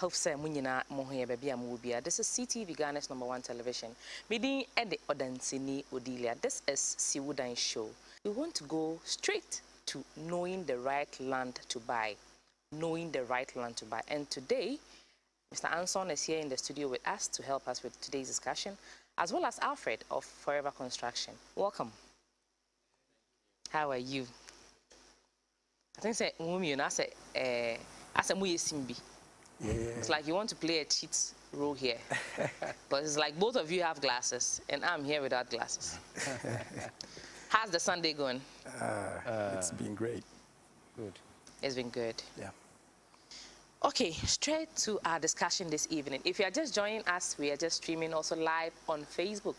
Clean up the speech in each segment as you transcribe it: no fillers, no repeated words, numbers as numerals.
hope say munyina mohoye baby amubia. This is CTV Ghana's #1 television. Meeting at the Odansini Odilia. This is Siwudan show. We want to go straight to knowing the right land to buy. Knowing the right land to buy. And today, Mr. Anson is here in the studio with us to help us with today's discussion, as well as Alfred of Forever Construction. Welcome. How are you? I think say I said Simbi. Yeah. It's like you want to play a cheat role here. But it's like both of you have glasses and I'm here without glasses. How's the Sunday going? It's been great. Good. It's been good. Yeah. Okay, straight to our discussion this evening. If you are just joining us, we are just streaming also live on Facebook.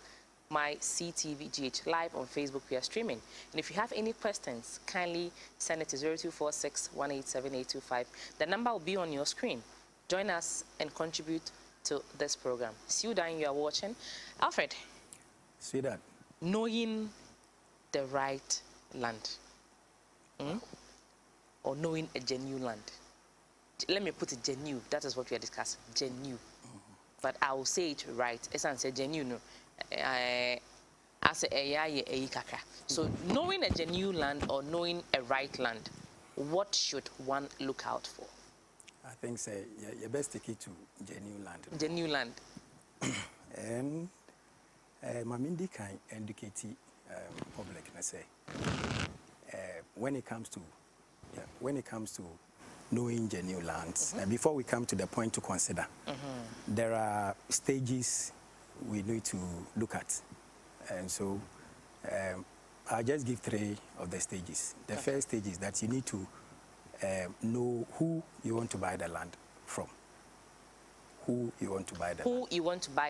My CTVGH live on Facebook, we are streaming. And if you have any questions, kindly send it to 0246-187-825. The number will be on your screen. Join us and contribute to this program. Siwudan, you are watching. Alfred. See that? Knowing the right land. Or knowing a genuine land. Let me put it genuine. That is what we are discussing. Genuine. But I will say it right. It's not genuine. So knowing a genuine land or knowing a right land, what should one look out for? I think say your best ticket to genuine land. Genuine land. And Mamindi can educate public. Let's say when it comes to knowing genuine lands, before we come to the point to consider, there are stages we need to look at. And so I'll just give 3 of the stages. The first stage is that you need to know who you want to buy the land from. Who you want to buy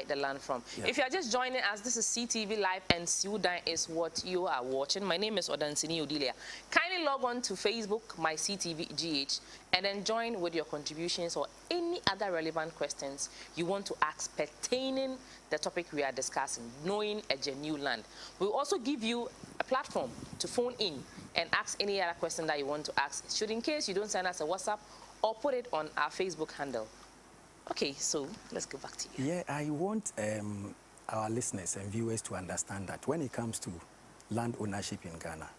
the land from. Yeah. If you are just joining us, this is CTV Live and Siwudan is what you are watching. My name is Odansini Odilia. Kindly log on to Facebook, my CTVGH, and then join with your contributions or any other relevant questions you want to ask pertaining the topic we are discussing, knowing a genuine land. We'll also give you a platform to phone in and ask any other question that you want to ask, should in case you don't send us a WhatsApp or put it on our Facebook handle. Okay, so let's go back to you. Yeah, I want our listeners and viewers to understand that when it comes to land ownership in Ghana,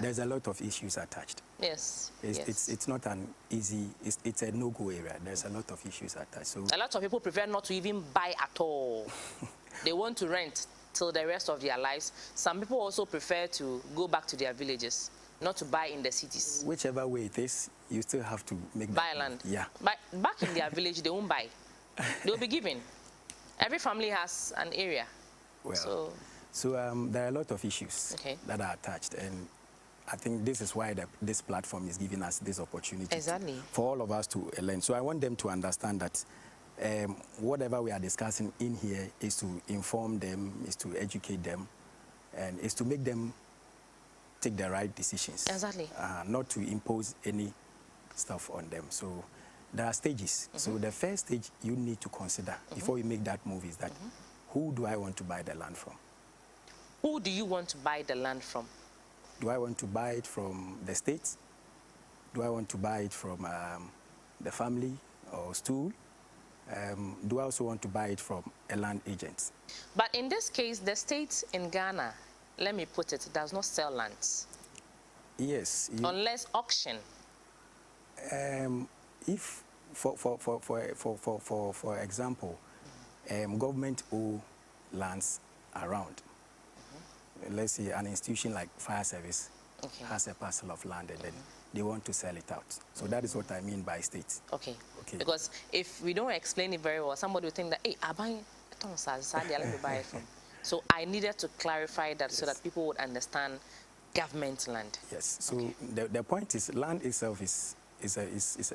there's a lot of issues attached. Yes. It's not an easy, it's a no-go area. There's a lot of issues attached. So a lot of people prefer not to even buy at all. They want to rent till the rest of their lives. Some people also prefer to go back to their villages, not to buy in the cities. Whichever way it is, you still have to buy land. Yeah. But back in their village, they won't buy. They'll be given. Every family has an area. Well, so there are a lot of issues that are attached, and I think this is why this platform is giving us this opportunity for all of us to learn. So I want them to understand that whatever we are discussing in here is to inform them, is to educate them, and is to make them take the right decisions. Exactly. Not to impose any stuff on them. So there are stages. So the first stage you need to consider before you make that move is that who do I want to buy the land from? Who do you want to buy the land from? Do I want to buy it from the state? Do I want to buy it from the family or stool? Do I also want to buy it from a land agent? But in this case, the state in Ghana, let me put it, does not sell lands. Yes. Unless auction. If, for example, government own lands around, let's say an institution like fire service has a parcel of land and then they want to sell it out. So that is what I mean by state. Okay. Because if we don't explain it very well, somebody will think that, hey, I'm buying a let me buy it from. So I needed to clarify that so that people would understand government land. Yes. So the point is, land itself is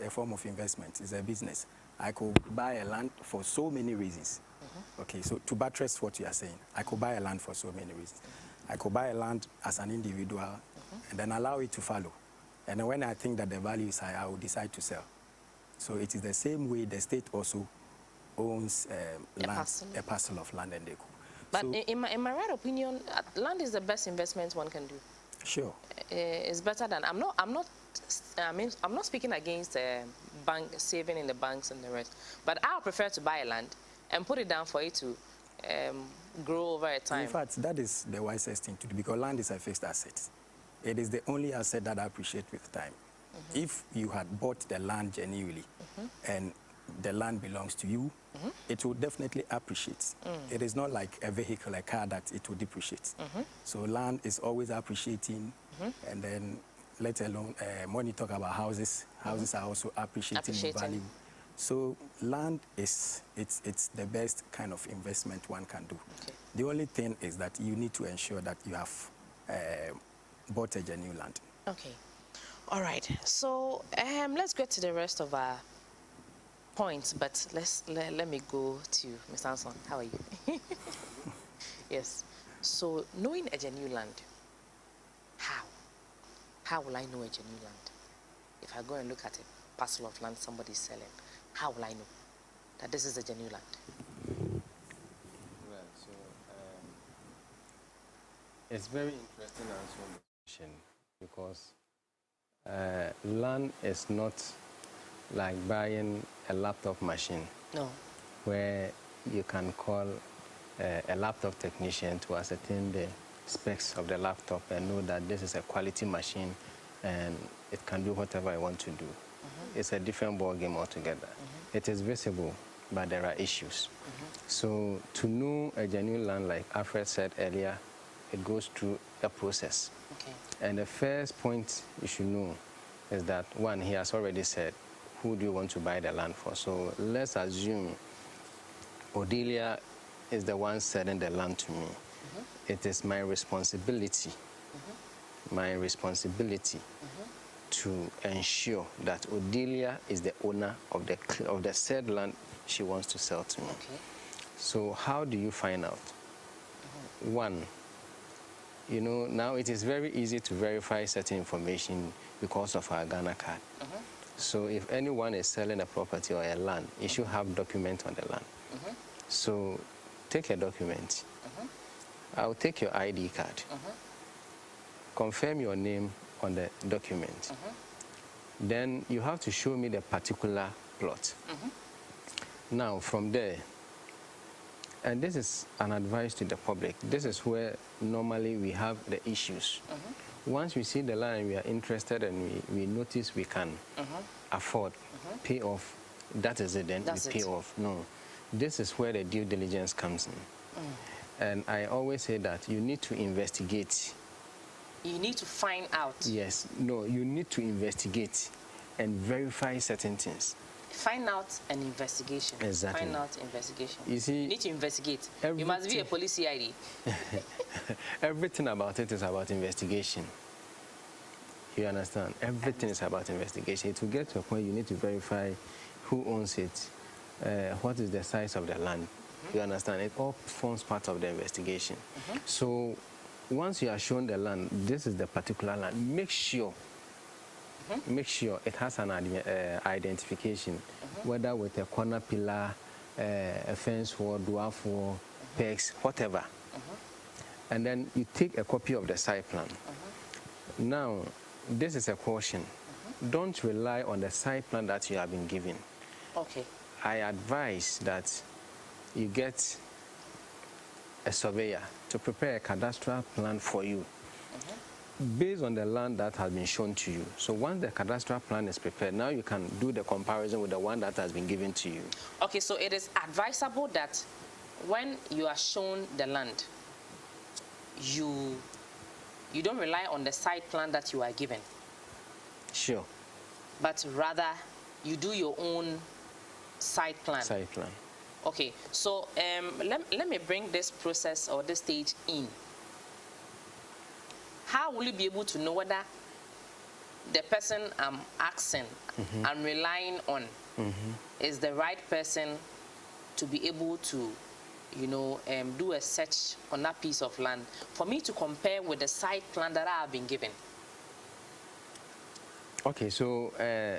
a form of investment. It's a business. I could buy a land for so many reasons. Okay. So to buttress what you are saying, I could buy a land for so many reasons. I could buy a land as an individual and then allow it to follow. And then when I think that the value is high, I will decide to sell. So it is the same way the state also owns a parcel of land and they could. But so, in my right opinion, land is the best investment one can do. Sure. It's better than I'm not I mean, I'm not speaking against bank saving in the banks and the rest, but I would prefer to buy a land and put it down for it to grow over a time. In fact, that is the wisest thing to do because land is a fixed asset. It is the only asset that appreciates with time. If you had bought the land genuinely and the land belongs to you, it will definitely appreciate. It is not like a vehicle, a car that it will depreciate. So land is always appreciating, and then let alone when you talk about houses, houses are also appreciating in value. So land is it's the best kind of investment one can do. Okay. The only thing is that you need to ensure that you have bought a genuine land. Okay. All right. So let's get to the rest of our points, but let me go to Mr. Anson. How are you? Yes. So knowing a genuine land, how will I know a genuine land? If I go and look at a parcel of land somebody's selling, how will I know that this is a genuine land? Well, so it's very interesting answering the question because land is not like buying a laptop machine. No. Where you can call a laptop technician to ascertain the specs of the laptop and know that this is a quality machine and it can do whatever I want to do. It's a different ball game altogether. It is visible, but there are issues. So to know a genuine land, like Alfred said earlier, it goes through a process. Okay. And the first point you should know is that, one, he has already said, who do you want to buy the land for? So let's assume Odelia is the one selling the land to me. It is my responsibility, to ensure that Odelia is the owner of the said land she wants to sell to me. Okay. So how do you find out? One, you know, now it is very easy to verify certain information because of our Ghana card. So if anyone is selling a property or a land, it should have document on the land. So take a document. I'll take your ID card. Confirm your name on the document. Then you have to show me the particular plot. Now from there, and this is an advice to the public, this is where normally we have the issues. Once we see the land and we are interested and we notice we can afford, pay off, that is it, then we pay off. No, this is where the due diligence comes in. And I always say that you need to investigate. You need to find out. Yes, no, you need to investigate and verify certain things. Find out an investigation. Exactly. Find out investigation. You see, you need to investigate. You must be a police CID. Everything about it is about investigation. You understand? Everything is about investigation. It will get to a point you need to verify who owns it, what is the size of the land. You understand? It all forms part of the investigation. So once you are shown the land, this is the particular land, make sure it has an identification, whether with a corner pillar, a fence wall, dwarf wall, pegs, whatever. And then you take a copy of the site plan. Now, this is a caution. Don't rely on the site plan that you have been given. Okay. I advise that you get a surveyor to prepare a cadastral plan for you based on the land that has been shown to you. So once the cadastral plan is prepared, now you can do the comparison with the one that has been given to you. Okay, so it is advisable that when you are shown the land, you don't rely on the site plan that you are given. Sure. But rather, you do your own site plan. Site plan. Okay, so let me bring this process or this stage in. How will you be able to know whether the person I'm asking, I'm relying on, is the right person to be able to, you know, do a search on that piece of land for me to compare with the site plan that I have been given? Okay, so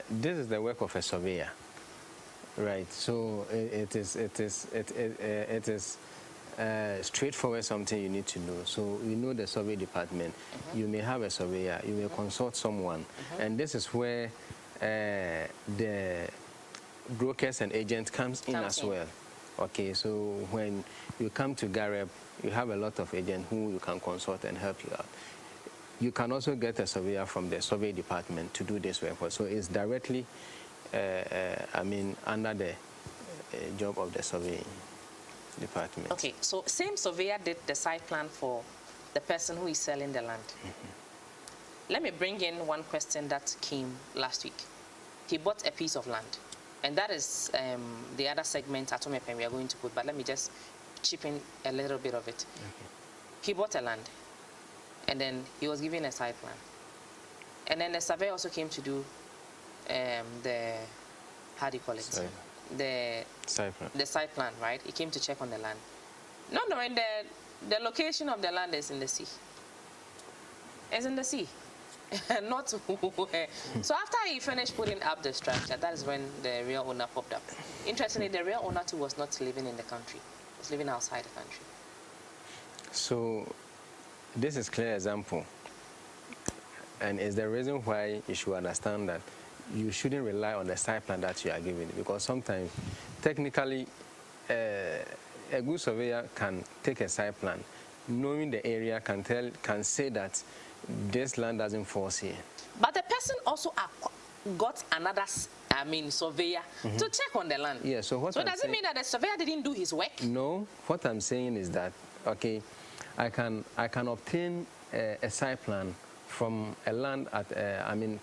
this is the work of a surveyor, right? So it is straightforward something you need to know. So you know the survey department, you may have a surveyor, you may consult someone, and this is where the brokers and agents comes in as well. Okay, so when you come to Gareb, you have a lot of agents who you can consult and help you out. You can also get a surveyor from the survey department to do this work. So it's directly, under the job of the surveying department. Okay, so same surveyor did the site plan for the person who is selling the land. Let me bring in one question that came last week. He bought a piece of land, and that is the other segment at Omepen we are going to put, but let me just chip in a little bit of it. Okay. He bought a land, and then he was given a site plan. And then the surveyor also came to do the, how do you call it? Sorry. The site plan, right? He came to check on the land. No, and the location of the land is in the sea. It's in the sea. Not so after he finished putting up the structure, that is when the real owner popped up. Interestingly, the real owner too was not living in the country. He was living outside the country. So this is a clear example, and it's the reason why you should understand that you shouldn't rely on the site plan that you are given, because sometimes technically a good surveyor can take a site plan, knowing the area, can say that this land doesn't fall here. But the person also got another, surveyor to check on the land. Yeah, so does it mean that the surveyor didn't do his work? No, what I'm saying is that, okay, I can obtain a site plan from a land at,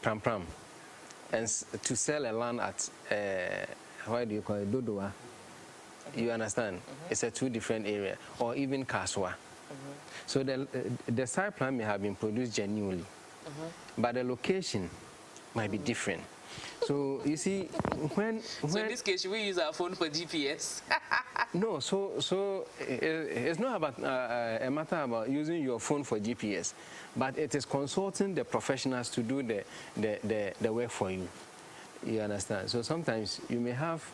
Pram Pram, and to sell a land at, what do you call it, Dodoa. You understand? It's a two different area, or even Kaswa. So the site plan may have been produced genuinely, but the location might be different. So you see, when so in this case, should we use our phone for GPS? No, so it's not about a matter about using your phone for GPS, but it is consulting the professionals to do the work for you. You understand? So sometimes you may have,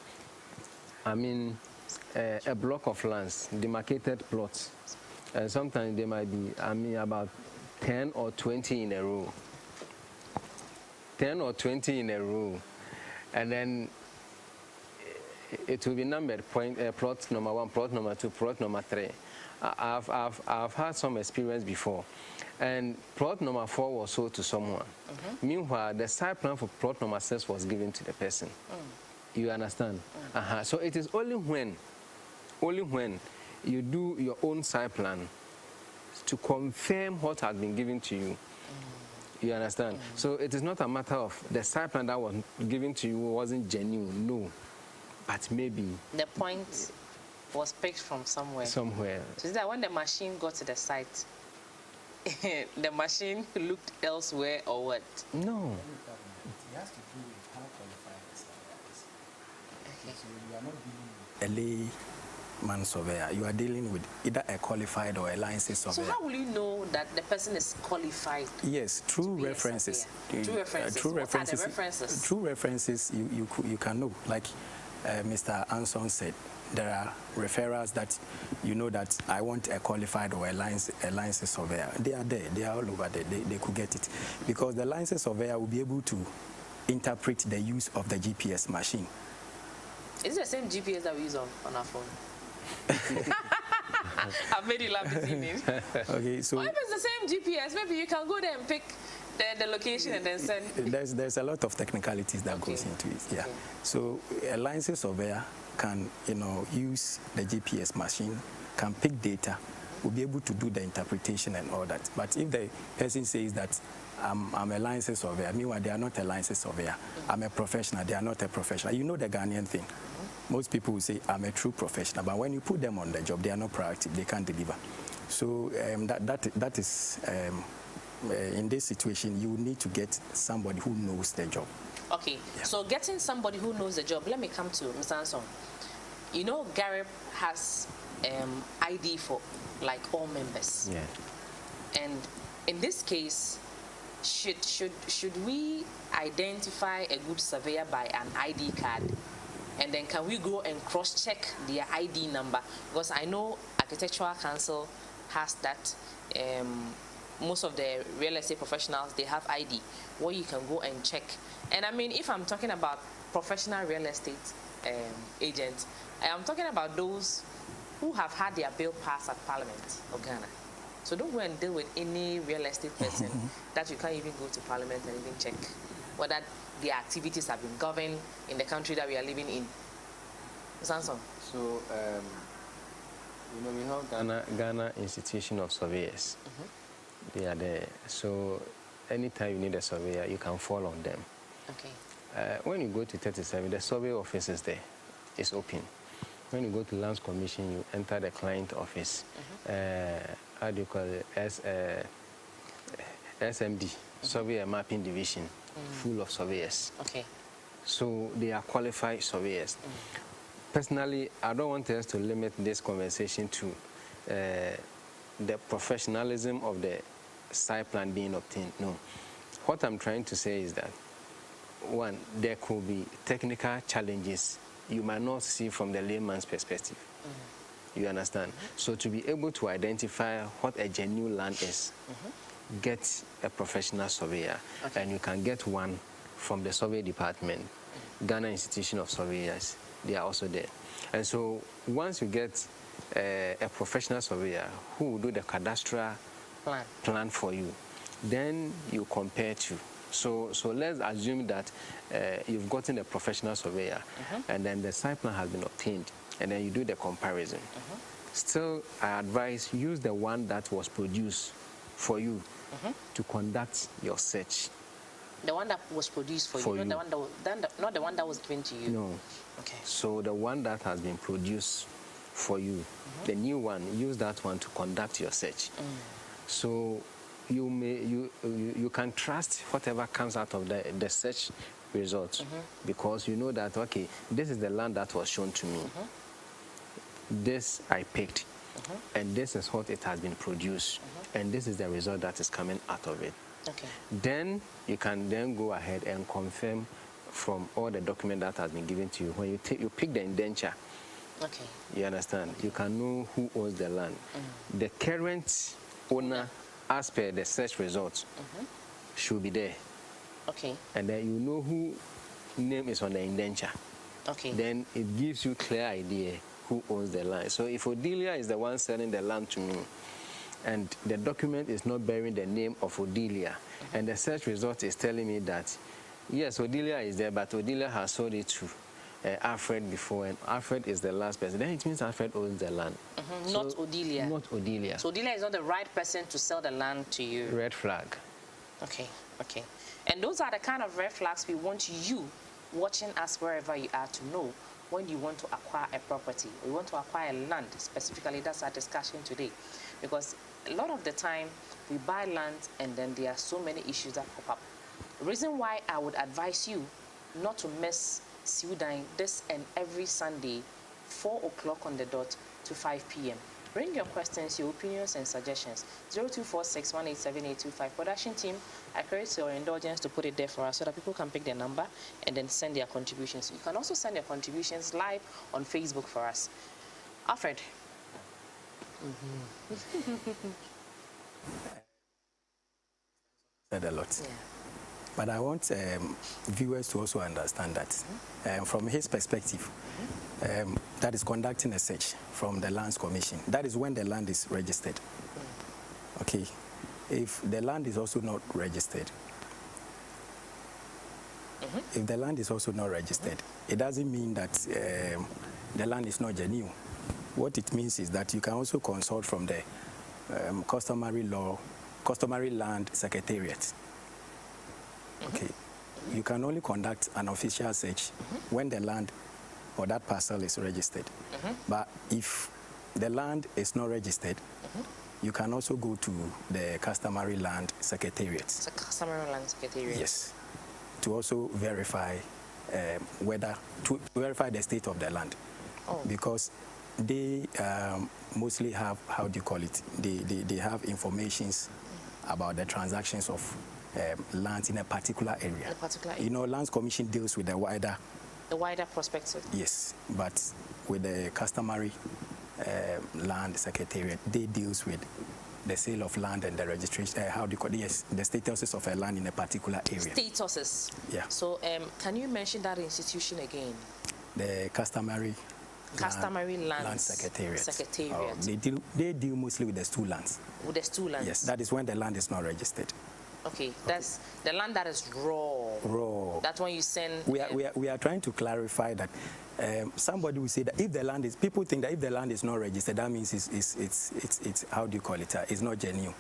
a block of lands, demarcated plots, and sometimes they might be, about 10 or 20 in a row. 10 or 20 in a row, and then it will be numbered, plot number 1, plot number 2, plot number 3. I've had some experience before, and plot number 4 was sold to someone. Meanwhile, the site plan for plot number 6 was given to the person. You understand? So it is only when you do your own site plan to confirm what has been given to you. You understand? So it is not a matter of the site plan that was given to you wasn't genuine, no. But maybe the point was picked from somewhere. Somewhere. So is that when the machine got to the site, the machine looked elsewhere or what? No. It has to do with how qualified the surveyor is. So you are not dealing with a layman surveyor. You are dealing with either a qualified or a licensed surveyor. So how will you know that the person is qualified? Yes, through references. Through references. Through references. What are the references? Through references, you can know. Like Mr. Anson said, there are referrals that you know that I want a qualified or a licensed surveyor. They are there. They are all over there. They could get it. Because the licensed surveyor will be able to interpret the use of the GPS machine. Is it the same GPS that we use on our phone? I've made you laugh this evening. Okay, so what if it's the same GPS? Maybe you can go there and pick the location and then send. There's a lot of technicalities that goes into it. Yeah. Okay. So a licensed surveyor can use the GPS machine, can pick data, will be able to do the interpretation and all that. But if the person says that I'm a licensed surveyor, meanwhile they are not a licensed surveyor, I'm a professional, they are not a professional. You know the Ghanaian thing. Most people will say, I'm a true professional, but when you put them on the job, they are not proactive, they can't deliver. So that is, in this situation, you need to get somebody who knows the job. Okay, yeah. So getting somebody who knows the job, let me come to Mr. Anson. You know, Gareb has ID for like all members. Yeah. And in this case, should we identify a good surveyor by an ID card? And then can we go and cross-check their ID number? Because I know Architectural Council has that. Most of the real estate professionals, they have ID where you can go and check. And I mean, if I'm talking about professional real estate agents, I am talking about those who have had their bill passed at Parliament of Ghana. So don't go and deal with any real estate person that you can't even go to Parliament and even check whether their activities have been governed in the country that we are living in. Samson. So, you know, we have Ghana Institution of Surveyors. They are there. So, anytime you need a surveyor, you can fall on them. Okay. When you go to 37, the survey office is there. It's open. When you go to Lands Commission, you enter the client office. How do you call it? SMD, Surveyor Mapping Division, full of surveyors. Okay. So they are qualified surveyors. Personally, I don't want us to limit this conversation to the professionalism of the site plan being obtained. No. What I'm trying to say is that, one, there could be technical challenges you might not see from the layman's perspective. You understand? So to be able to identify what a genuine land is, get a professional surveyor, and you can get one from the survey department, Ghana Institution of Surveyors, they are also there. And so once you get a professional surveyor who will do the cadastral plan for you, then you compare to. So let's assume that you've gotten a professional surveyor, and then the site plan has been obtained, and then you do the comparison. Still, I advise use the one that was produced for you to conduct your search. The one that was produced for you, not the one that was given to you. No. Okay. So the one that has been produced for you, the new one, use that one to conduct your search. So you can trust whatever comes out of the search results, because you know that, okay, this is the land that was shown to me. This I picked, and this is what it has been produced, and this is the result that is coming out of it. Okay. Then you can then go ahead and confirm from all the document that has been given to you. When you pick the indenture, okay, you understand, you can know who owns the land. The current owner, as per the search results, should be there. Okay. And then you know who name is on the indenture. Okay. Then it gives you clear idea who owns the land. So if Odelia is the one selling the land to me, and the document is not bearing the name of Odelia, and the search result is telling me that, yes, Odelia is there, but Odelia has sold it to Alfred before, and Alfred is the last person, then it means Alfred owns the land. So, not Odelia. Not Odelia. So Odelia is not the right person to sell the land to you. Red flag. Okay, okay. And those are the kind of red flags we want you watching us wherever you are to know when you want to acquire a property. We want to acquire land specifically. That's our discussion today. Because a lot of the time we buy land and then there are so many issues that pop up. The reason why I would advise you not to miss Wondan this and every Sunday, 4 o'clock on the dot to 5 p.m. Bring your questions, your opinions, and suggestions. 0246187825. Production team, I create your indulgence to put it there for us so that people can pick their number and then send their contributions. You can also send your contributions live on Facebook for us. Alfred. Said a lot. Yeah. But I want viewers to also understand that from his perspective, that is conducting a search from the Lands Commission. That is when the land is registered. Okay. If the land is also not registered, if the land is also not registered, it doesn't mean that the land is not genuine. What it means is that you can also consult from the customary land secretariat. Okay. You can only conduct an official search when the land or that parcel is registered. But if the land is not registered, you can also go to the customary land secretariat. It's a customary land secretariat. Yes. To also verify to verify the state of the land. Oh. Because they mostly have, how do you call it? They have informations about the transactions of lands in a particular area. You know, Lands Commission deals with the wider perspective. Yes, but with the customary Land Secretariat. They deals with the sale of land and the registration, how do you call it? Yes, the statuses of a land in a particular area. Statuses. Yeah. So can you mention that institution again? The customary land secretariat. Secretariat. They deal mostly with the stool lands. With the stool lands. Yes, that is when the land is not registered. Okay, that's the land that is raw. Raw. That's when you send. We are trying to clarify that somebody will say that if the land is, people think that if the land is not registered, that means it's how do you call it? It's not genuine.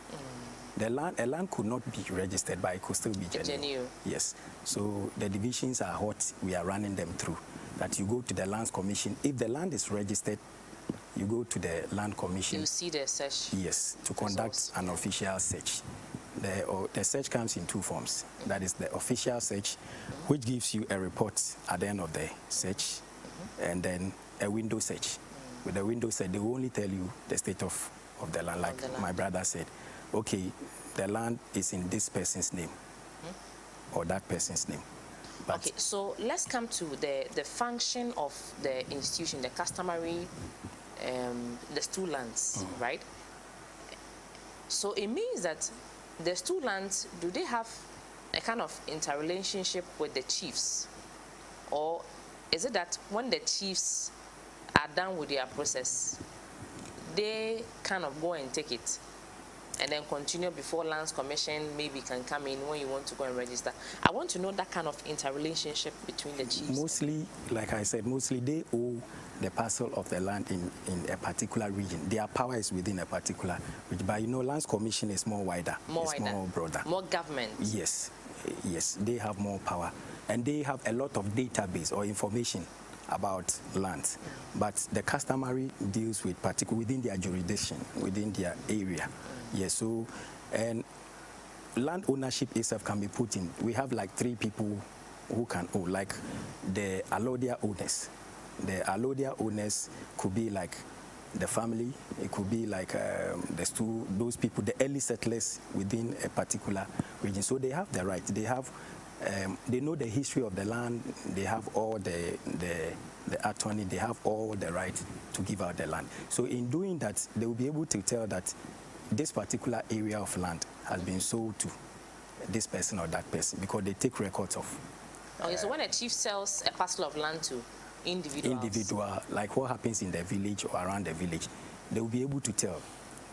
A land could not be registered, but it could still be genuine. Yes. So the divisions are what we are running them through. That you go to the Lands Commission. If the land is registered, you go to the Land Commission. You see the search. Yes, to conduct an official search. The search comes in two forms. That is the official search, which gives you a report at the end of the search, and then a window search. With the window search, they will only tell you the state of the land, like my brother said. Okay, the land is in this person's name, or that person's name. But okay, so let's come to the function of the institution, the customary, the stool lands, right? So it means that the stool lands, do they have a kind of interrelationship with the chiefs? Or is it that when the chiefs are done with their process, they kind of go and take it and then continue before Lands Commission maybe can come in when you want to go and register? I want to know that kind of interrelationship between the chiefs. Mostly, like I said, mostly they owe the parcel of the land in a particular region. Their power is within a particular region. But you know, Lands Commission is more wider. More broader. More government. Yes, yes, they have more power. And they have a lot of database or information about lands. But the customary deals with particular within their jurisdiction, within their area. Yes, so, and land ownership itself can be put in. We have like 3 people who can own, like the allodia owners. The allodia owners could be like the family, it could be like those people, the early settlers within a particular region. So they have the right, they have, they know the history of the land, they have all the attorney, they have all the right to give out the land. So in doing that, they will be able to tell that this particular area of land has been sold to this person or that person, because they take records of. Okay, so when a chief sells a parcel of land to individual, like what happens in the village or around the village, they will be able to tell.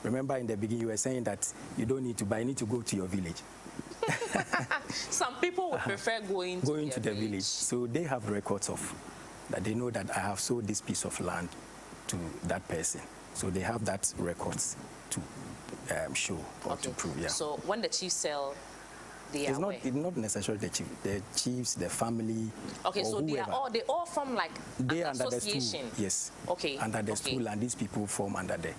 Remember in the beginning you were saying that you don't need to buy, you need to go to your village. Some people would prefer going to the village. So they have records of that. They know that I have sold this piece of land to that person. So they have that records to show or to prove. Yeah. So when the chiefs sell, it's not necessarily the chiefs, the family. Okay, so whoever. they all form like an association. Yes. Okay. Under the stool, and these people form under the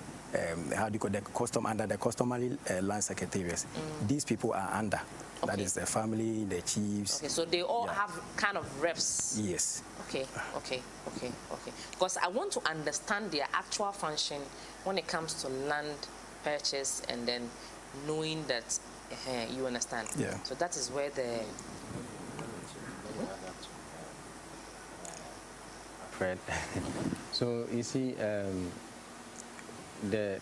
how do you call under the customary land secretariats. These people are under. Okay. That is the family, the chiefs. Okay, so they all have kind of reps. Yes. Okay. Because I want to understand their actual function when it comes to land purchase and then knowing that you understand. Yeah. So that is where the Fred. So you see, the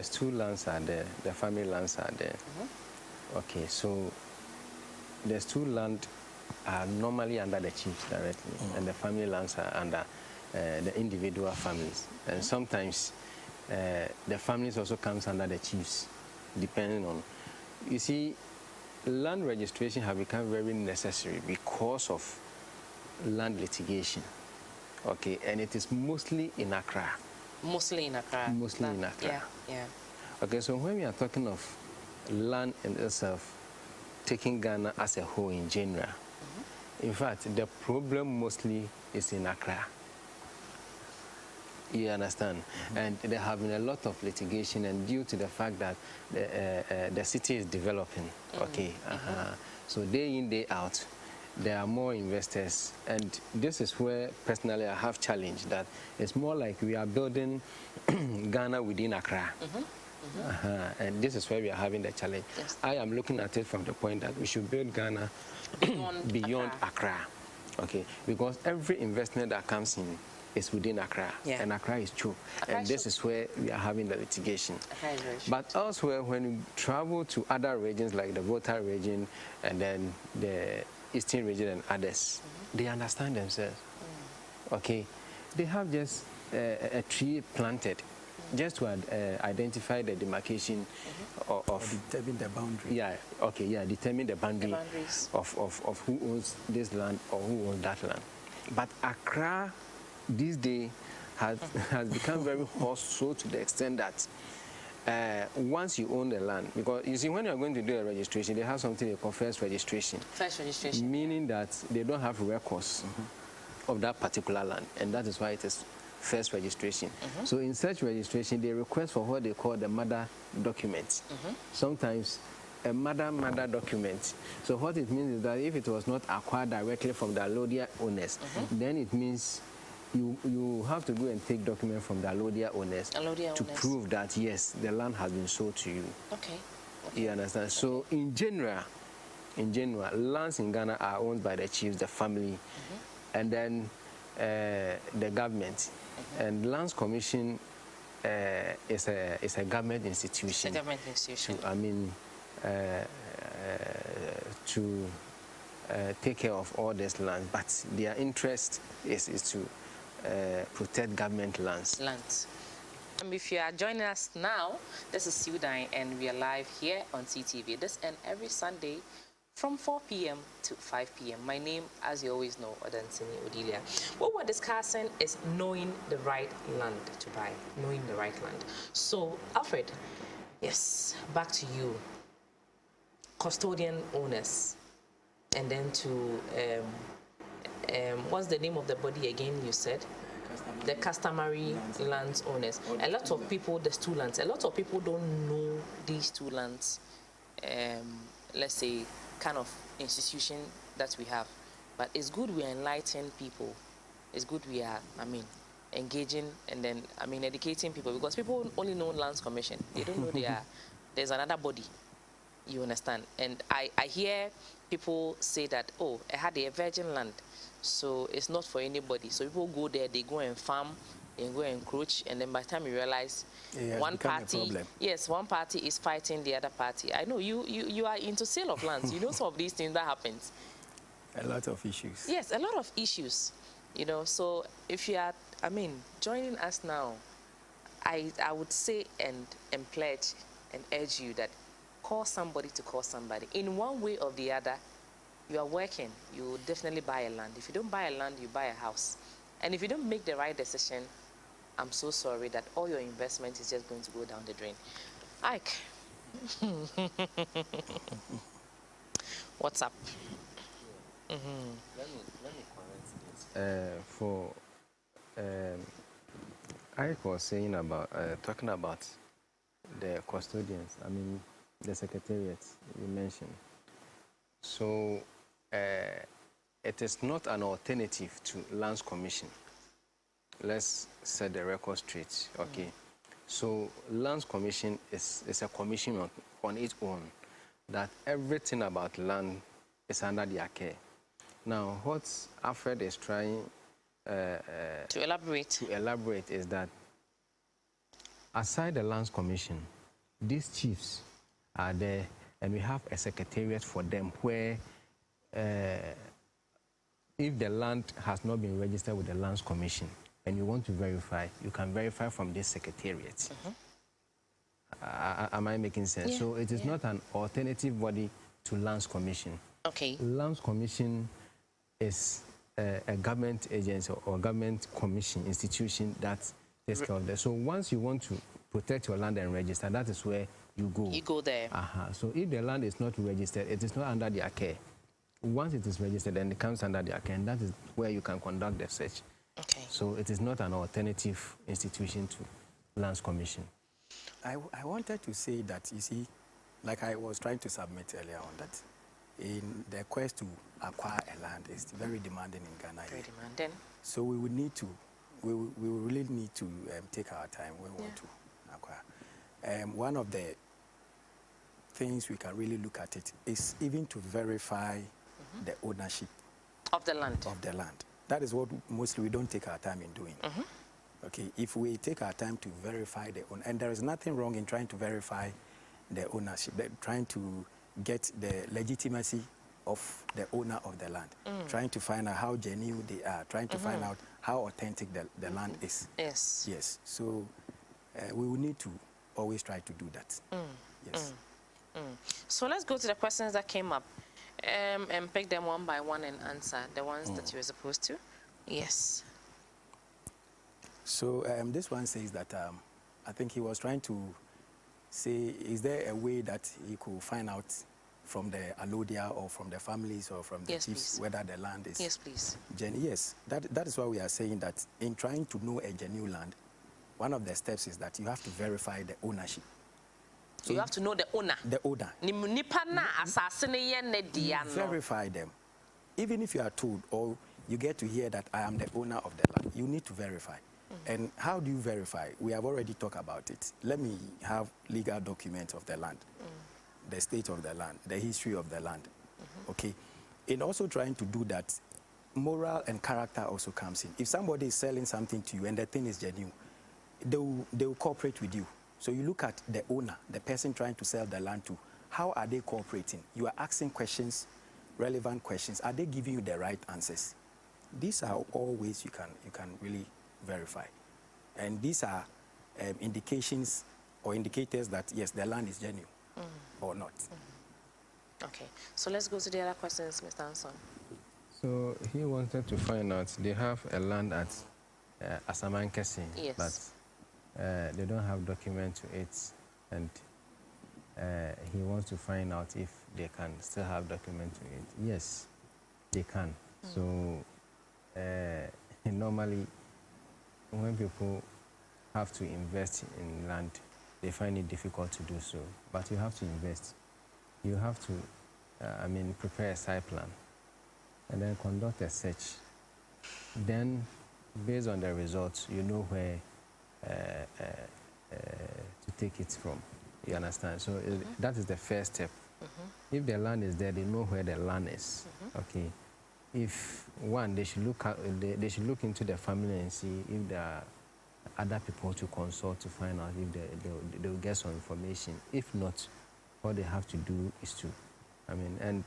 stool lands are there, the family lands are there. Okay, so the stool land are normally under the chiefs directly, and the family lands are under the individual families. And sometimes the families also comes under the chiefs, depending on. You see, land registration have become very necessary because of land litigation. Okay, and it is mostly in Accra. Mostly in Accra. Mostly in Accra. Yeah. Okay, so when we are talking of land in itself, taking Ghana as a whole in general, in fact, the problem mostly is in Accra. You understand? And there have been a lot of litigation, and due to the fact that the city is developing, okay, so day in, day out, there are more investors, and this is where personally I have challenged that it's more like we are building Ghana within Accra. And this is where we are having the challenge. Yes. I am looking at it from the point that we should build Ghana beyond Accra. Okay, because every investment that comes in is within Accra, and Accra is Cho. And this is where we are having the litigation. But elsewhere, when you travel to other regions like the Volta region and then the Eastern region and others, they understand themselves. Okay, they have just a tree planted just to identify the demarcation of determine the boundary. Determine the boundaries of who owns this land or who owns that land. But Accra these days has become very hostile to the extent that once you own the land, because you see, when you're going to do a registration, they have something they call first registration. First registration. Meaning that they don't have records of that particular land, and that is why it is first registration. So in such registration, they request for what they call the mother document. Sometimes a mother document. So what it means is that if it was not acquired directly from the allodial owners, then it means you have to go and take document from the allodial owners to prove that yes, the land has been sold to you. Okay. You understand? So in general, lands in Ghana are owned by the chiefs, the family, and then the government. And Lands Commission is a government institution. It's a government institution. To take care of all this land, but their interest is to protect government lands. And if you are joining us now, this is Wondan, and we are live here on CTV. This and every Sunday from 4 p.m. to 5 p.m. My name, as you always know, Odansini Odilia. What we're discussing is knowing the right land to buy, knowing the right land. So, Alfred, yes, back to you. Custodian owners, and then to what's the name of the body again? You said the customary lands owners. A lot of people, there's two lands. A lot of people don't know these two lands. Let's say kind of institution that we have, but it's good we enlighten people. It's good we are, engaging and then educating people, because people only know Lands Commission. They don't know there's another body. You understand? And I hear people say that, oh, I had a virgin land, so it's not for anybody. So people go there, they go and farm, and go and encroach, and then by the time you realize one party is fighting the other party. I know you are into sale of lands. You know some of these things that happens. A lot of issues. Yes, a lot of issues. So if you are, joining us now, I would say and pledge and urge you that call somebody to call somebody. In one way or the other, you are working, you will definitely buy a land. If you don't buy a land, you buy a house. And if you don't make the right decision, I'm so sorry that all your investment is just going to go down the drain. Ike. What's up? Let me correct this. Ike was saying about, talking about the custodians, the secretariats you mentioned. So it is not an alternative to Lands Commission. Let's set the record straight, okay? So Lands Commission is a commission on its own, that everything about land is under their care. Now, what Alfred is trying to elaborate is that aside the Lands Commission, these chiefs are there, and we have a secretariat for them where if the land has not been registered with the Lands Commission and you want to verify, you can verify from this secretariat. Am I making sense? Yeah. So it is not an alternative body to Lands Commission. Okay. Lands Commission is a government agency or government commission institution that takes care of that. So once you want to protect your land and register, that is where you go. You go there. So if the land is not registered, it is not under their care. Once it is registered, then it comes under their care, and that is where you can conduct the search. Okay. So it is not an alternative institution to Lands Commission. I wanted to say that, you see, like I was trying to submit earlier on, that in the quest to acquire a land is very demanding in Ghana. Very demanding. So we would need to, we will really need to take our time when we want to acquire. One of the things we can really look at it is even to verify the ownership of the land. that is what mostly we don't take our time in doing. Okay, if we take our time to verify the owner, and there is nothing wrong in trying to verify the ownership, trying to get the legitimacy of the owner of the land, trying to find out how genuine they are, trying to find out how authentic the land is. Yes. Yes. So we will need to always try to do that. Yes. So let's go to the questions that came up and pick them one by one and answer the ones that you were supposed to. Yes. So this one says that I think he was trying to say, is there a way that he could find out from the allodia or from the families or from the Yes, chiefs please. whether the land is Yes, please. Yes, that is why we are saying that in trying to know a genuine land, one of the steps is that you have to verify the ownership. So you have to know the owner. The owner. Verify them. Even if you are told or you get to hear that I am the owner of the land, you need to verify. And how do you verify? We have already talked about it. Let me have legal documents of the land, the state of the land, the history of the land. Okay. In also trying to do that, moral and character also comes in. If somebody is selling something to you and the thing is genuine, they will cooperate with you. So you look at the owner, the person trying to sell the land to, how are they cooperating? You are asking questions, relevant questions. Are they giving you the right answers? These are all ways you can really verify. And these are indications or indicators that, yes, the land is genuine or not. Okay, so let's go to the other questions, Mr. Anson. So he wanted to find out, they have a land at Asamankesi, Yes. but they don't have document to it, and he wants to find out if they can still have document to it. Yes, they can. So normally, when people have to invest in land, they find it difficult to do so. But you have to invest. You have to, prepare a site plan and then conduct a search. Then, based on the results, you know where to take it from. You understand? So that is the first step. If the land is there, they know where the land is. Okay. If one, they should they should look into the family and see if there are other people to consult to find out if they will get some information. If not, what they have to do is to, and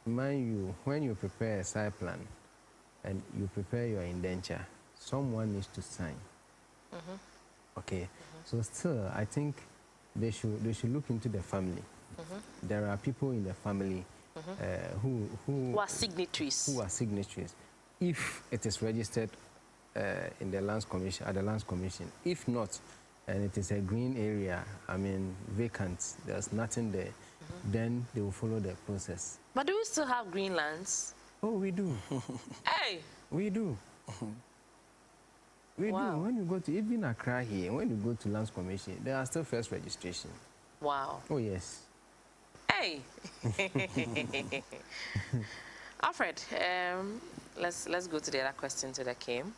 mind you, when you prepare a site plan and you prepare your indenture, someone needs to sign. Okay. So still, I think they should look into the family. There are people in the family who are signatories. Who are signatories. If it is registered in the Lands Commission, at the Lands Commission. If not, and it is a green area, vacant, there's nothing there, then they will follow the process. But do we still have green lands? Oh, we do. Hey! We do. We do. When you go to, even Accra here, when you go to Lands Commission, there are still first registration. Wow. Oh, yes. Hey! Alfred, let's go to the other question that came.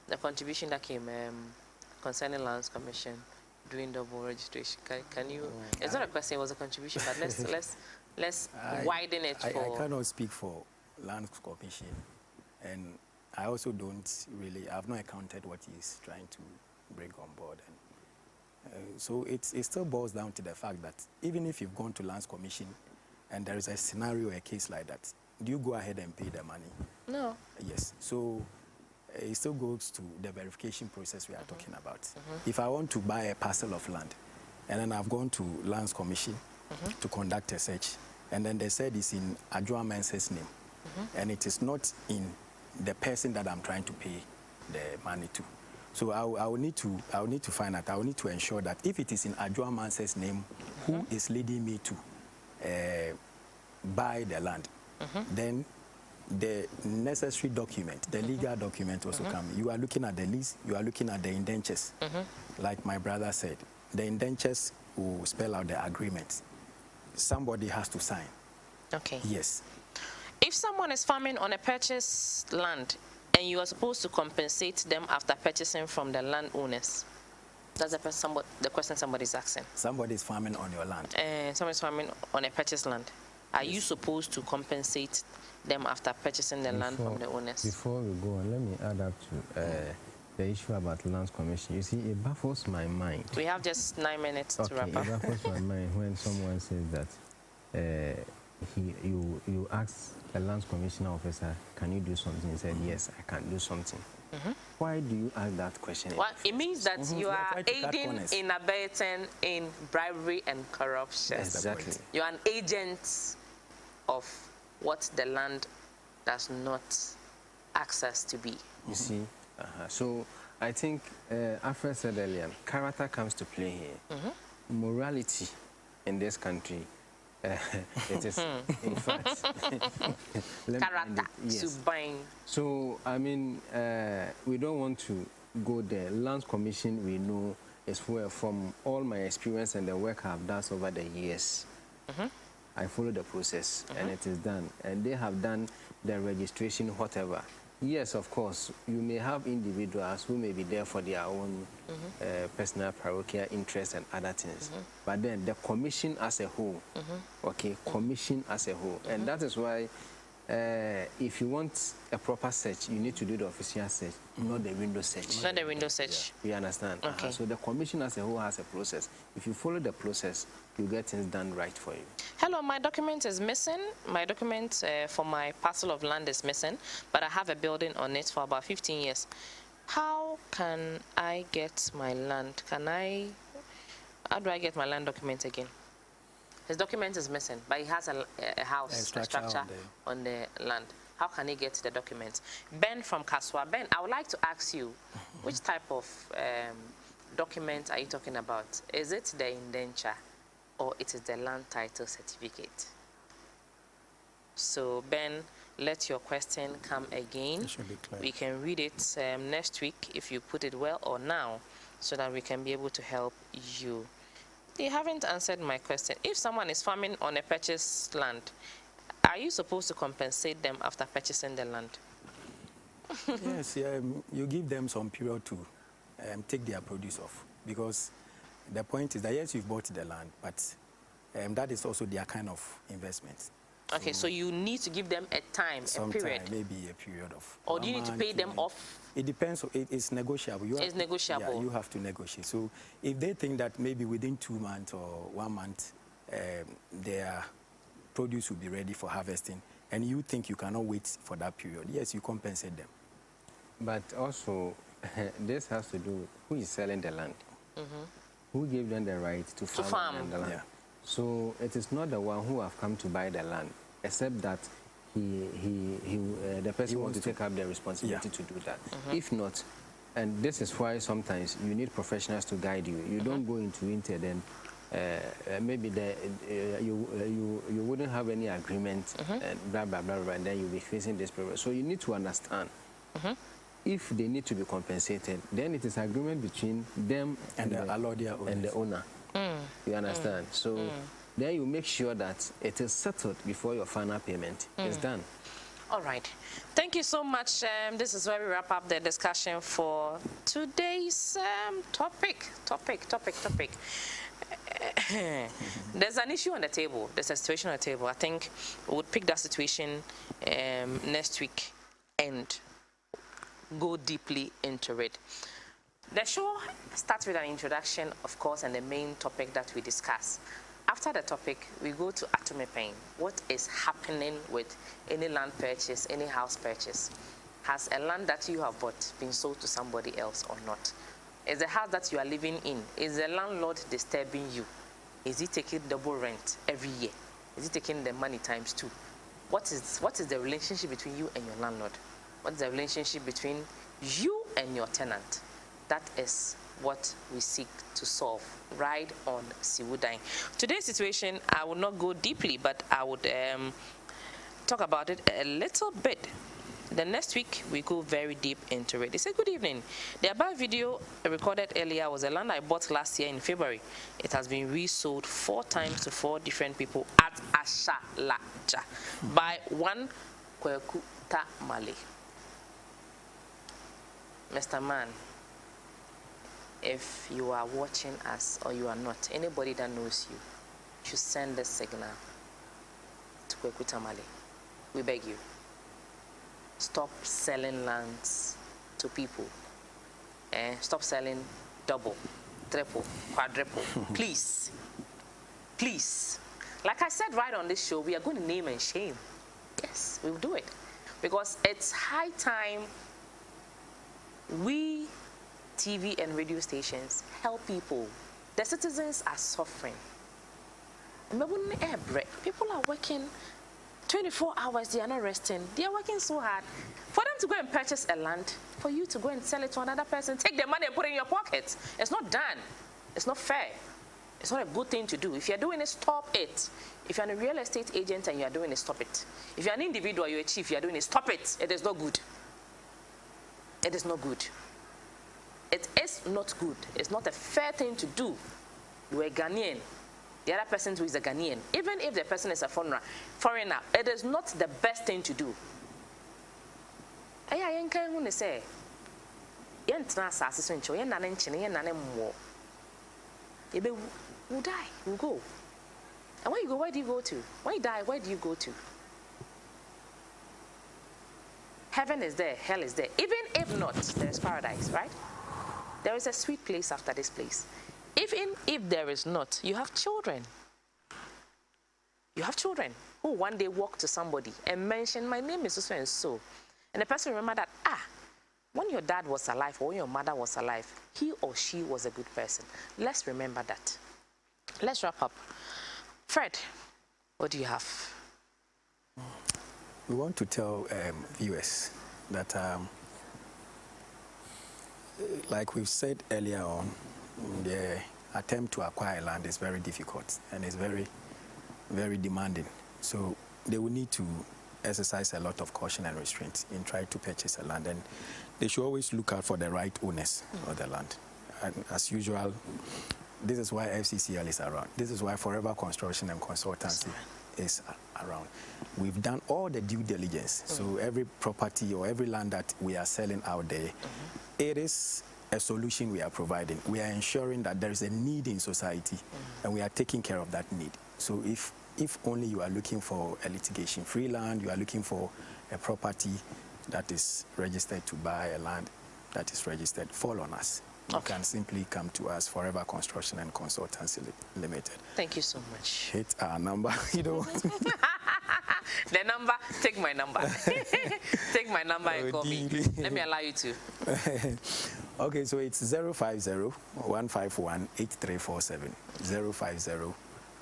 The contribution that came concerning Lands Commission doing double registration. Can you? It's not a question; it was a contribution. But let's widen it. I cannot speak for Lands Commission, and I also don't really. I've not accounted what he's trying to bring on board, and so it still boils down to the fact that even if you've gone to Lands Commission, and there is a scenario, a case like that, do you go ahead and pay the money? No. Yes. So it still goes to the verification process we are talking about. If I want to buy a parcel of land, and then I've gone to Lands Commission to conduct a search, and then they said it's in Adjoa Mensah's name, and it is not in the person that I'm trying to pay the money to. So I will need to find out. I will need to ensure that if it is in Adjoa Mensah's name, who is leading me to buy the land, then the necessary document, the legal document also come. You are looking at the lease, you are looking at the indentures. Like my brother said, the indentures will spell out the agreement. Somebody has to sign. Okay. Yes. If someone is farming on a purchased land and you are supposed to compensate them after purchasing from the landowners, that's the question somebody's asking. Somebody is farming on your land. Someone is farming on a purchased land. Are you supposed to compensate them after purchasing the land from the owners. Before we go on, let me add up to the issue about land commission. You see, it baffles my mind. We have just 9 minutes to wrap up. It baffles my mind when someone says that you ask a land commissioner officer, can you do something? He said, yes, I can do something. Why do you ask that question? Well, it means that you are aiding in abetting in bribery and corruption. Exactly. You are an agent of what the land does not access to be. You see? So I think Alfred said earlier, character comes to play here. Morality in this country, it is, in fact, character, yes. So, I mean, we don't want to go there. Land Commission, we know, is where, from all my experience and the work I've done over the years, I follow the process, and it is done. And they have done the registration, whatever. Yes, of course, you may have individuals who may be there for their own personal parochial interests and other things. But then the commission as a whole, okay, commission as a whole. And that is why if you want a proper search, you need to do the official search, not the window search. Not the window search. Yeah. You understand? Okay. So the commission as a whole has a process. If you follow the process, you get things done right for you. Hello, my document is missing. My document for my parcel of land is missing, but I have a building on it for about 15 years. How can I get my land? How do I get my land document again? His document is missing, but he has a house, a structure on the land. How can he get the documents? Ben from Kaswa. Ben, I would like to ask you, which type of document are you talking about? Is it the indenture or it is the land title certificate? So, Ben, let your question come again. It should be clear. We can read it next week if you put it well, or now, so that we can be able to help you. You haven't answered my question. If someone is farming on a purchased land, are you supposed to compensate them after purchasing the land? Yes, you give them some period to take their produce off, because the point is that yes, you've bought the land, but that is also their kind of investment. Okay, so you need to give them a time, a period. Maybe a period of. Or do you need to pay them off? It depends. It's negotiable. It's negotiable. Yeah, you have to negotiate. So if they think that maybe within 2 months or 1 month, their produce will be ready for harvesting, and you think you cannot wait for that period, yes, you compensate them. But also, this has to do with who is selling the land. Who gave them the right to farm the land. Yeah. So it is not the one who have come to buy the land, except that the person wants to take up the responsibility to do that. If not, and this is why sometimes you need professionals to guide you. You don't go into it, then maybe you wouldn't have any agreement, and blah, blah, blah, blah, and then you'll be facing this problem. So you need to understand. If they need to be compensated, then it is agreement between them and the owner. You understand? So then you make sure that it is settled before your final payment is done. All right. Thank you so much. This is where we wrap up the discussion for today's topic. There's an issue on the table. There's a situation on the table. I think we would pick that situation next week and go deeply into it. The show starts with an introduction, of course, and the main topic that we discuss. After the topic, we go to Atomepain. What is happening with any land purchase, any house purchase? Has a land that you have bought been sold to somebody else or not? Is the house that you are living in, is the landlord disturbing you? Is he taking double rent every year? Is he taking the money times 2? What is the relationship between you and your landlord? What is the relationship between you and your tenant? That is what we seek to solve right on Siwudan. Today's situation, I will not go deeply, but I would talk about it a little bit. The next week, we go very deep into it. They say, good evening. The above video recorded earlier was a land I bought last year in February. It has been resold 4 times to 4 different people at Ashalaja by one Kweku Tamale. Mr. Man, if you are watching us or you are not, anybody that knows you should send a signal to Kweku Tamale. We beg you. stop selling lands to people. Stop selling double, triple, quadruple. Please. Please. Like I said right on this show, we are going to name and shame. Yes, we will do it. Because it's high time we, TV and radio stations, help people. The citizens are suffering. People are working 24 hours, they are not resting. They are working so hard. For them to go and purchase a land, for you to go and sell it to another person, take the money and put it in your pocket. It's not done. It's not fair. It's not a good thing to do. If you're doing it, stop it. If you're a real estate agent and you're doing it, stop it. If you're an individual, you're a chief, you're doing it, stop it. It is not good. It is not good. It is not good. It's not a fair thing to do. You're a Ghanaian. The other person who is a Ghanaian, even if the person is a foreigner, it is not the best thing to do. You will die, you will go. And when you go, where do you go to? When you die, where do you go to? Heaven is there, hell is there. Even if not, there is paradise, right? There is a sweet place after this place. Even if there is not, you have children. You have children who one day walk to somebody and mention, my name is so and so. And the person remember that, when your dad was alive or when your mother was alive, he or she was a good person. Let's remember that. Let's wrap up. Fred, what do you have? We want to tell viewers that, like we've said earlier on, the attempt to acquire land is very difficult and it's very, very demanding. So they will need to exercise a lot of caution and restraint in trying to purchase a land, and they should always look out for the right owners of the land. And as usual, this is why FCCL is around. This is why Forever Construction and Consultancy is around. We've done all the due diligence. So every property or every land that we are selling out there, it is a solution we are providing. We are ensuring that there is a need in society, and we are taking care of that need. So if only you are looking for a litigation-free land, you are looking for a property that is registered to buy a land that is registered, fall on us. You can simply come to us, Forever Construction and Consultancy Limited. Thank you so much. Hit our number. You don't want to... The number, take my number. Take my number and call me. Let me allow you to. Okay, so it's 050-151-8347.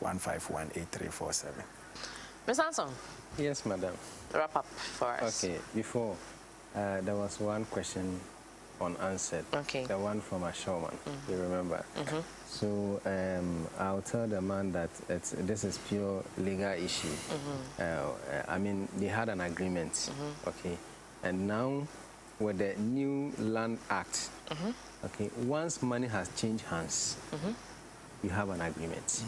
050-151-8347. Ms. Anson. Yes, madam. Wrap up for us. Okay, before, there was one question unanswered. Okay. The one from Ashoman, you remember? So I'll tell the man that this is pure legal issue. I mean, they had an agreement, okay? And now, with the new Land Act, okay, once money has changed hands, you have an agreement.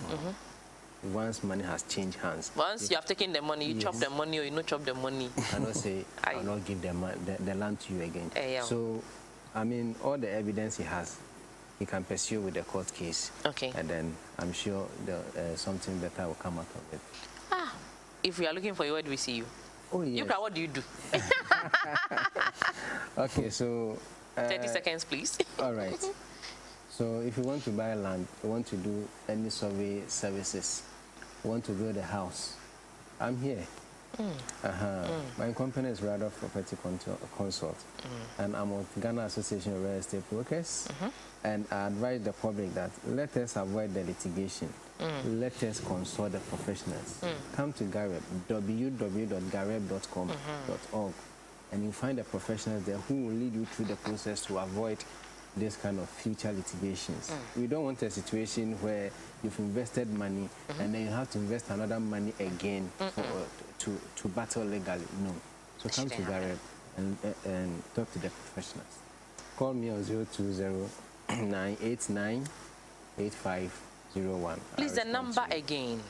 Once money has changed hands. Once you have taken the money, you chop the money or you not chop the money. I don't say, I'll not give the land to you again. Yeah. So, I mean, all the evidence he has, he can pursue with the court case. Okay. And then I'm sure something better will come out of it. If we are looking for you, where do we see you? Oh, yes. You, what do you do? Okay, so... 30 seconds, please. All right. So if you want to buy land, you want to do any survey services, you want to build a house, I'm here. My company is Radar Property Consult, and I'm with Ghana Association of Real Estate Brokers, and I advise the public that let us avoid the litigation. Let us consult the professionals. Come to Gareb, www.gareb.com.org, and you find the professionals there who will lead you through the process to avoid this kind of future litigations. We don't want a situation where you've invested money and then you have to invest another money again to battle legally. No. So come to Gareb and talk to the professionals. Call me on 020-989-8501. Please, the number again.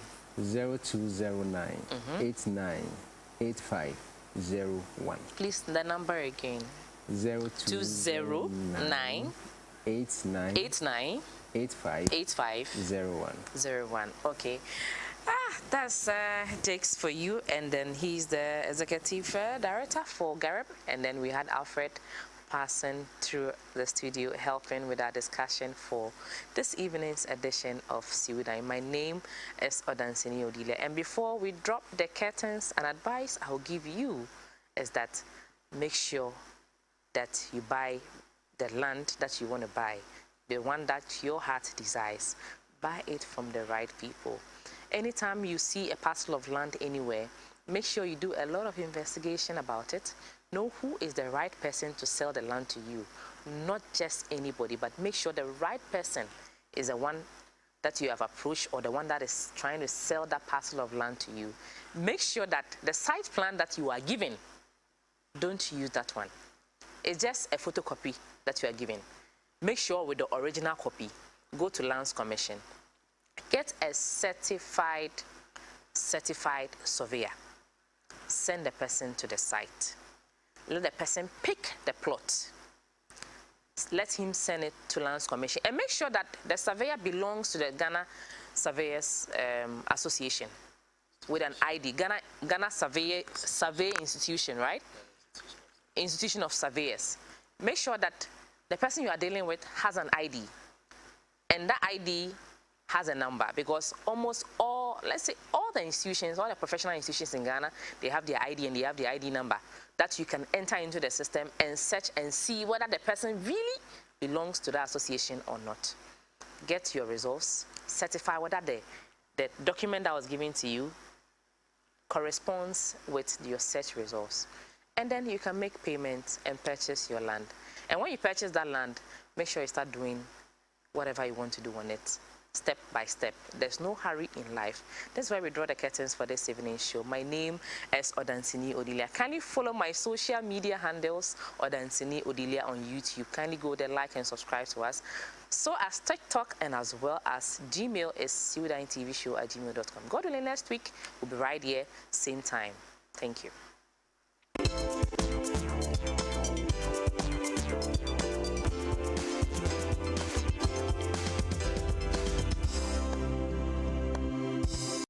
0209-89-8501. Please, the number again. 0209 89 85 01. Okay. That's Jakes for you, and then he's the executive director for Gareb, and then we had Alfred passing through the studio helping with our discussion for this evening's edition of Siwudan. My name is Odansini Odile, and before we drop the curtains, an advice I'll give you is that make sure that you buy the land that you want to buy, the one that your heart desires. Buy it from the right people. Anytime you see a parcel of land anywhere, make sure you do a lot of investigation about it. Know who is the right person to sell the land to you. Not just anybody, but make sure the right person is the one that you have approached or the one that is trying to sell that parcel of land to you. Make sure that the site plan that you are given, don't use that one. It's just a photocopy that you are given. Make sure with the original copy, go to Lands Commission. Get a certified surveyor. Send the person to the site. Let the person pick the plot. Let him send it to Lands Commission. And make sure that the surveyor belongs to the Ghana Surveyors Association with an ID. Ghana Survey Institution, right? Institution of Surveyors. Make sure that the person you are dealing with has an ID. And that ID has a number, because almost all, let's say all the institutions, all the professional institutions in Ghana, they have their ID and they have the ID number that you can enter into the system and search and see whether the person really belongs to the association or not. Get your results, certify whether the document that was given to you corresponds with your search results. And then you can make payments and purchase your land. And when you purchase that land, make sure you start doing whatever you want to do on it, step by step. There's no hurry in life. That's why we draw the curtains for this evening's show. My name is Odansini Odile. Kindly follow my social media handles, Odansini Odile on YouTube. Kindly go there, like and subscribe to us. So as TikTok and as well as Gmail is siwudantvshow@gmail.com. God willing, next week we'll be right here, same time. Thank you.